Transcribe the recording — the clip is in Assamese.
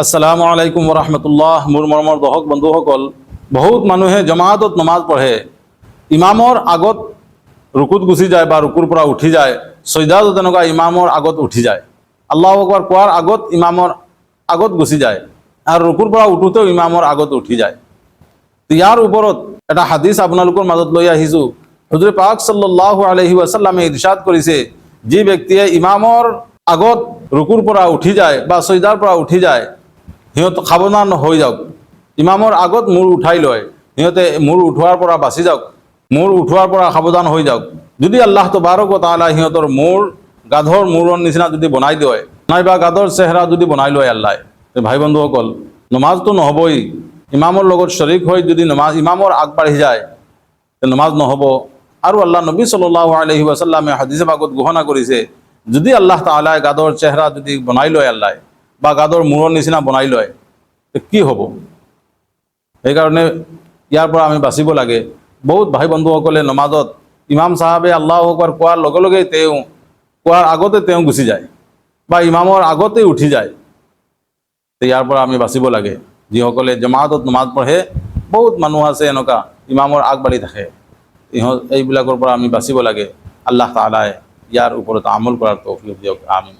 আসসালামু আলাইকুম ওৰহমতুল্লাহ। মোৰ মৰমৰ দৰ্শক বন্ধুসকল, বহুত মানুহে জমাতত নমাজ পঢ়ে, ইমামৰ আগত ৰুকুত গুচি যায় বা ৰুকুৰ পৰা উঠি যায়, সজদাতো তেনেকুৱা ইমামৰ আগত উঠি যায়, আল্লাহু আকবাৰ কোৱাৰ আগত ইমামৰ আগত গুচি যায় আৰু ৰুকুৰ পৰা উঠোতেও ইমামৰ আগত উঠি যায়। ইয়াৰ ওপৰত এটা হাদিছ আপোনালোকৰ মাজত লৈ আহিছোঁ। হুজুৰ পাক সাল্লাল্লাহু আলাইহি ওয়াসাল্লামে ইৰশাদ কৰিছে, যি ব্যক্তিয়ে ইমামৰ আগত ৰুকুৰ পৰা উঠি যায় বা সজদাৰ পৰা উঠি যায়, সিহঁত সাৱধান হৈ যাওক। ইমামৰ আগত মূৰ উঠাই লয়, সিহঁতে মূৰ উঠোৱাৰ পৰা বাচি যাওক, মূৰ উঠোৱাৰ পৰা সাৱধান হৈ যাওক। যদি আল্লাহ তাবাৰক ওয়া তাআলা সিহঁতৰ মূৰ গাধৰ মূৰৰ নিচিনা যদি বনাই দিয়ে, নাইবা গাধৰ চেহেৰা যদি বনাই লয় আল্লাহ, ভাই বন্ধুসকল, নমাজটো নহ'বই। ইমামৰ লগত শৰীক হৈ যদি ইমামৰ আগবাঢ়ি যায়, নমাজ নহ'ব। আৰু আল্লাহ নবী সাল্লাল্লাহু আলাইহি ওয়াসাল্লামে হাদিছে পাকত ঘোষণা কৰিছে, যদি আল্লাহ তাআলাই গাধৰ চেহেৰা যদি বনাই লয় আল্লাহ, বা গাধৰ মূৰৰ নিচিনা বনাই লয়, কি হ'ব? সেইকাৰণে ইয়াৰ পৰা আমি বাচিব লাগে। বহুত ভাই বন্ধুসকলে নমাজত ইমাম চাহাবে আল্লাহু আকবার কোৱাৰ লগে লগে কোৱাৰ আগতে তেওঁ গুচি যায় বা ইমামৰ আগতে উঠি যায়। ইয়াৰ পৰা আমি বাচিব লাগে। যিসকলে জমাতত নমাজ পঢ়ে, বহুত মানুহ আছে এনেকুৱা ইমামৰ আগবাঢ়ি থাকে, এইবিলাকৰ পৰা আমি বাচিব লাগে। আল্লাহ তাআলাই ইয়াৰ ওপৰত আমল কৰাৰ তৌফিক দিয়ক। আমিন।